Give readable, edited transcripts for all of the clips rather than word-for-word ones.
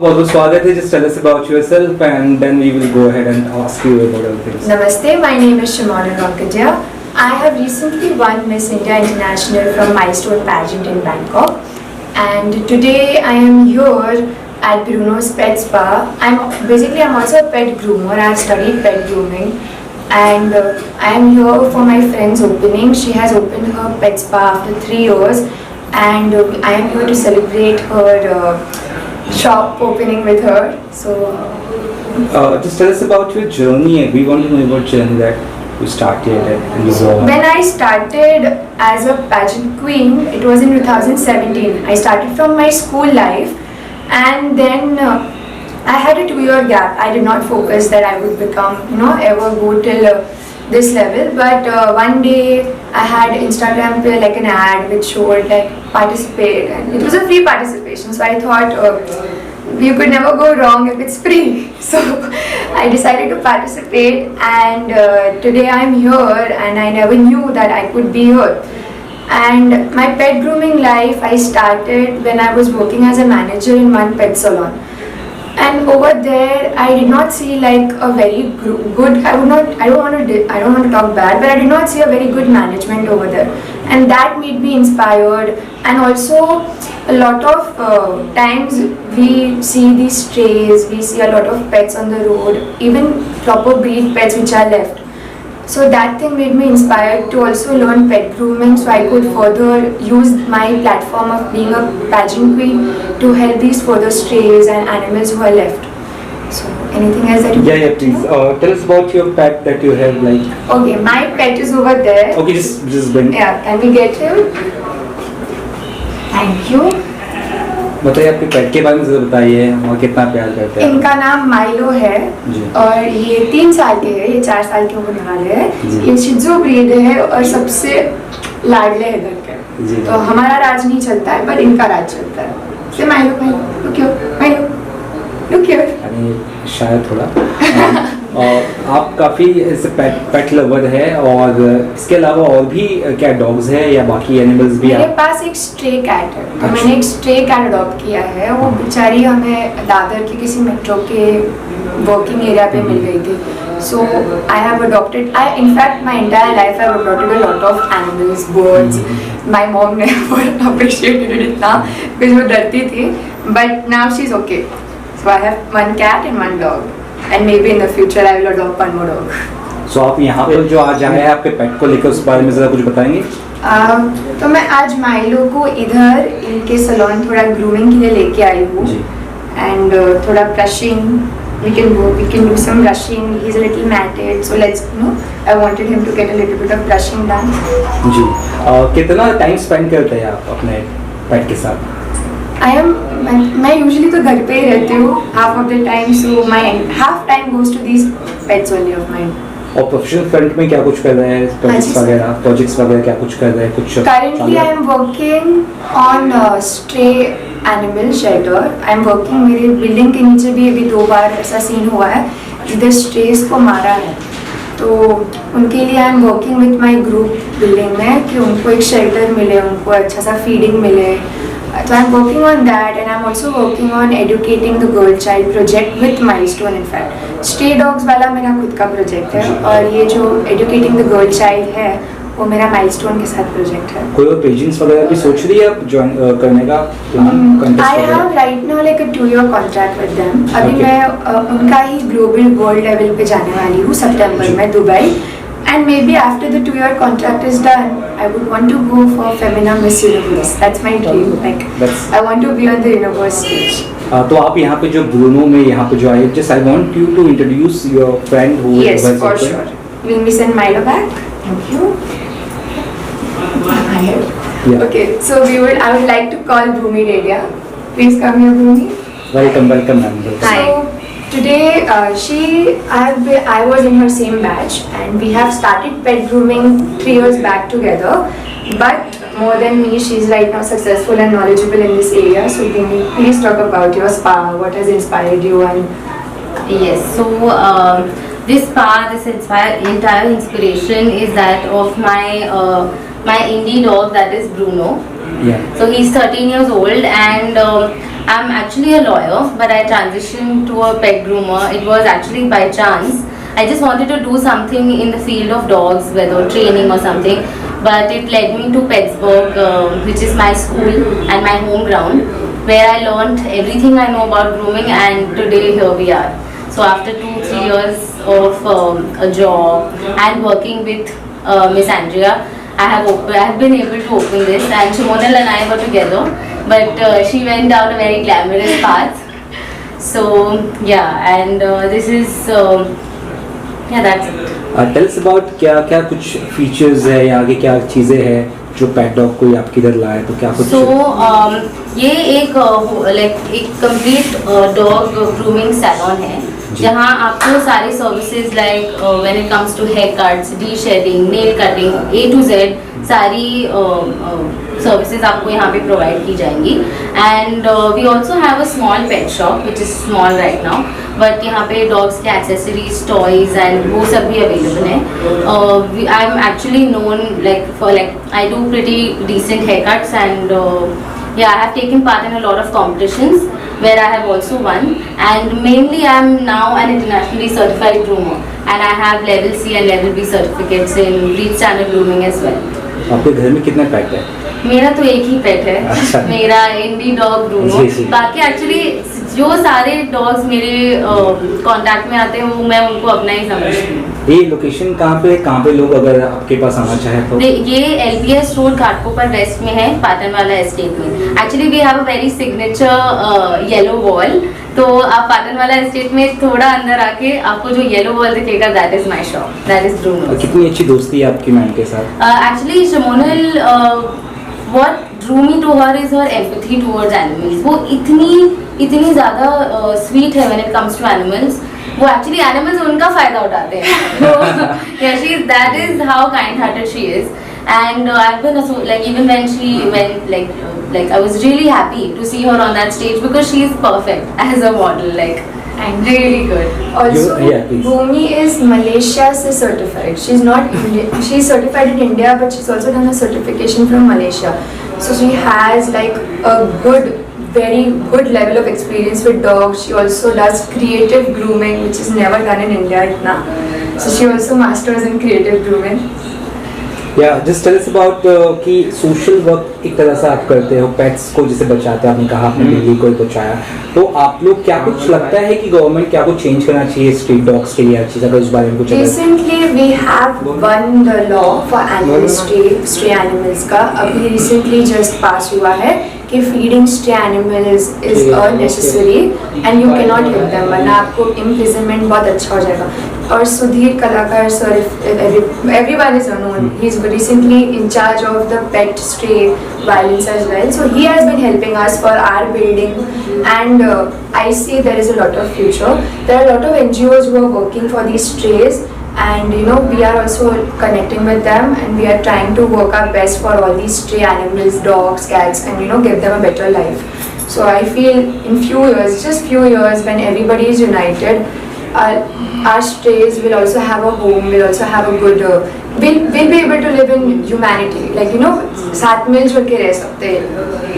बहुत स्वागत है. Just tell us about yourself and then we will go ahead and ask you about other things. Namaste, my name is Shimona Ronkadia. I have recently won Miss India International from Milestone Pageant in Bangkok, and today I am here at Bruno's Pet Spa. I'm also a pet groomer. I have studied pet grooming, and I am here for my friend's opening. She has opened her pet spa after 3 years, and I am here to celebrate her shop opening with her. So Just tell us about your journey. We want to know about journey that you started and you go on. when I started as a pageant queen, it was in 2017. I started from my school life, and then I had a 2-year gap. I did not focus that I would become, ever go till this level. But one day I had Instagram पे like an ad which showed like participate, and it was a free participation. So I thought you could never go wrong if it's free. So I decided to participate, and today I'm here, and I never knew that I could be here. And my pet grooming life, I started when I was working as a manager in one pet salon. And over there, I did not see like a very good. I don't want to talk bad, but I did not see a very good management over there, and that made me inspired. And also, a lot of times we see these strays, we see a lot of pets on the road, even proper breed pets which are left. So that thing made me inspired to also learn pet grooming, so I could further use my platform of being a pageant queen to help these further strays and animals who are left. So anything else that you Yeah, please. Tell us about your pet that you have, like. Okay, my pet is over there. Okay, just bring. Yeah, can we get him? Thank you. बताइए आपके पेट के बारे में ज़रा बताइए और कितना प्यार करते हैं. इनका नाम माइलो है जी. और ये 3 साल के है, ये 4 साल के होने वाले हैं. ये शिज़ू ब्रीड है और सबसे लाडले है घर के. तो हमारा राज नहीं चलता है, पर इनका राज चलता है. से माइलो लुक हियर. शायद थोड़ा आप काफ़ी ऐसे पेट लवर है, और इसके अलावा और भी क्या डॉग्स है या बाकी एनिमल्स भी? मेरे पास एक स्ट्रे कैट है. तो मैंने एक स्ट्रे कैट अडॉप्ट किया है. वो बेचारी हमें दादर के किसी मेट्रो के वर्किंग एरिया पे मिल गई थी. So I have adopted. In fact, my entire life I have adopted a lot of animals, birds. My mom never appreciated it इतना because वो डरती थी. But now she's okay. So I have one cat and one dog, and maybe in the future I will adopt one more dog. So आप यहाँ पर जो आज आए हैं आपके पेट को लेकर, उस बारे में ज़रा कुछ बताएंगे? तो मैं आज माइलो को इधर इनके सैलून थोड़ा ग्रूमिंग के लिए लेके आई हूँ. And थोड़ा brushing. We can do some brushing. He's a little matted, so I wanted him to get a little bit of brushing done. जी. कितना टाइम स्पेंड करते हैं आप अपने पेट के साथ? मैं यूजुअली तो घर पे ही रहती हूँ half of the time, so my half time goes to these pets only of mine. और प्रोफेशनल फ्रंट में क्या कुछ कर रहे हैं? प्रोजेक्ट्स वगैरह क्या कुछ कर रहे हैं? कुछ Currently I am working on stray animal shelter. I am working, मेरे बिल्डिंग के नीचे भी अभी 2 बार ऐसा सीन हुआ है जिधर स्ट्रेस को मारा है. तो उनके लिए I am working with my group building में कि उनको एक शेल्टर मिले, उनको अच्छा सा फीडिंग मिले. So I'm working on that, and I'm also working on educating the girl child project with Milestone. In fact, Stray Dogs वाला मेरा खुद का प्रोजेक्ट है, और ये जो educating the girl child है वो मेरा Milestone के साथ प्रोजेक्ट है. कोई और पेजेंट्स वगैरह भी सोच रही है आप ज्वाइन करने का plan? I have right now like a 2-year contract with them. अभी मैं उनका ही ग्लोबल वर्ल्ड लेवल पे जाने वाली हूँ सितंबर में Dubai. And maybe after the 2-year contract is done, I would want to go for Femina Miss Universe. That's my dream. Like, I want to be on the universe stage. तो आप यहाँ पे जो ब्रूनो में यहाँ पे जो आए, just I want you to introduce your friend who yes, for sure. Will we send Milo back? Thank you. Yeah. Okay, so I would like to call Bhumi Dedia. Please come here, Bhumi. Welcome, ma'am. Hi. So today, I was in her same batch, and we have started pet grooming 3 years back together. But more than me, she's right now successful and knowledgeable in this area. So Bhumi, please talk about your spa. What has inspired you? And yes, so this spa, entire inspiration is that of my indie dog, that is Bruno. Yeah. So he's 13 years old, and I'm actually a lawyer, but I transitioned to a pet groomer. It was actually by chance. I just wanted to do something in the field of dogs, whether training or something, but it led me to Pittsburgh, which is my school and my home ground, where I learned everything I know about grooming, and today here we are. So after 2-3 years of a job and working with Miss Andrea, I have been able to open this, and Shimonal and I were together, but she went down a very glamorous path. So yeah, and this is that's it. Tell us about क्या क्या कुछ features है या आगे क्या चीज़ें हैं जो पेट डॉग को आपके इधर लाए, तो क्या कुछ So ये एक कंप्लीट डॉग ग्रूमिंग सैलून है, जहाँ आपको सारी services like when it comes to hair cuts, de shedding, nail cutting, A to Z सारी सर्विसेज आपको यहाँ पे प्रोवाइड की जाएंगी. And we also have a small pet shop which is small right now, but यहाँ पे dogs के accessories, toys and वो सब भी अवेलेबल है. I am actually known I do pretty decent hair cuts, and yeah, I have taken part in a lot of competitions where I have also won, and mainly I am now an internationally certified groomer, and I have level C and level B certificates in breed standard grooming as well. आपके घर में कितने पेट है? मेरा तो एक ही पेट है. अच्छा. मेरा इंडी डॉग ब्रूनो. जी. बाकी एक्चुअली जो सारे डॉग्स मेरे कांटेक्ट में आते हैं वो मैं उनको अपना ही समझती हूँ. ये लोकेशन कहाँ पे लोग अगर आपके पास आना चाहे तो? ये LBS रोड घाटकोपर वेस्ट में है, पाटनवाला एस्टेट में. Actually we have a very signature yellow wall, तो आप पाटनवाला एस्टेट में थोड़ा अंदर आके आपको जो येलो वॉल दिखेगा, that is my shop, that is Bruno. कितनी अच्छी दोस्ती है आपकी मैम के साथ? एक्चुअली शिमोनल, what drew me to her is her empathy towards animals. वो इतनी ज़्यादा sweet है when it comes to animals. वो actually animals उनका फ़ायदा उठाते हैं. Yeah, that is how kind-hearted she is. And I've been even when she went I was really happy to see her on that stage because she is perfect as a model, and really good. Also, please. Bhumi is Malaysia se certified. She's not Indian. She's certified in India, but she's also done a certification from Malaysia. So she has a very good level of experience with dogs. She also does creative grooming, which is never done in India itna. So she also masters in creative grooming. Yeah, just tell us about कि social work एक तरह से आप करते हो, pets को जैसे बचाते हैं, आपने कहा आपने बिल्ली को बचाया, तो आप लोग क्या कुछ लगता है कि गवर्नमेंट क्या कुछ चेंज करना चाहिए स्ट्रीट डॉग्स के लिए, हर चीज़, अगर उस बारे में कुछ? Recently we have won the law for animal stray animals का. अभी recently just pass हुआ है कि feeding stray animals is unnecessary and you cannot hit them, वरना आपको imprisonment बहुत अच्छा हो जाएगा. और सुधीर कलाकार sir, everyone is known, he is recently in charge of the pet stray violence as well, so he has been helping us for our building, and I see there is a lot of future. There are a lot of NGOs who are working for these strays, and we are also connecting with them, and we are trying to work our best for all these stray animals, dogs, cats, and give them a better life. So I feel in just few years when everybody is united, our strays will also have a home, will also have a good we'll be able to live in humanity, साथ मिलजुल के रह सकते हैं.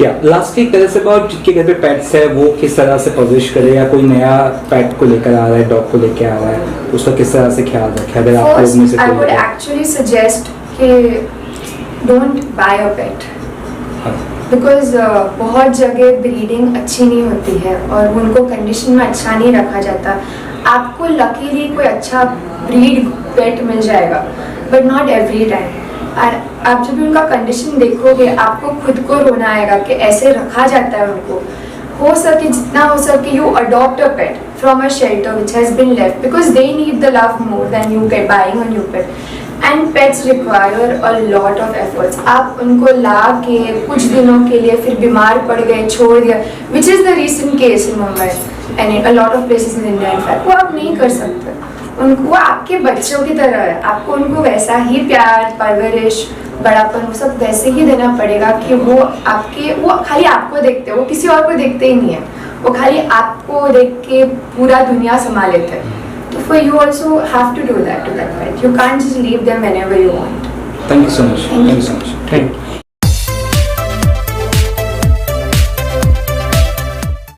Yeah, lastly tell us about जिनके घर पे pets है वो किस तरह से परवरिश करे, या कोई नया पेट को लेकर आ रहा है, डॉग को लेकर आ रहा है, उसका किस तरह से ख्याल रखे? अगर आप लोग में से I would actually suggest कि don't buy a pet. Because बहुत जगह ब्रीडिंग अच्छी नहीं होती है और उनको कंडीशन में अच्छा नहीं रखा जाता. आपको लकीली कोई अच्छा ब्रीड पेट मिल जाएगा, बट नॉट एवरी टाइम. और आप जब भी उनका कंडीशन देखोगे आपको खुद को रोना आएगा कि ऐसे रखा जाता है उनको. हो सके जितना हो सके you adopt a pet from a shelter which has been left because they need the love more than you get buying a new pet. And pets require a lot of efforts. आप उनको ला के कुछ दिनों के लिए फिर बीमार पड़ गए, छोड़ दिया, which is the recent case in Mumbai and a lot of places in India. In fact वो आप नहीं कर सकते. उनको वो आपके बच्चों की तरह है, आपको उनको वैसा ही प्यार, परवरिश, बड़ापन वो सब वैसे ही देना पड़ेगा कि वो खाली आपको देखते हैं, वो किसी और को देखते ही नहीं है. वो खाली आपको देख के पूरा दुनिया संभाल लेते हैं. So you also have to do that to that pet. You can't just leave them whenever you want. Thank you so much. Thank you so much. Thank you.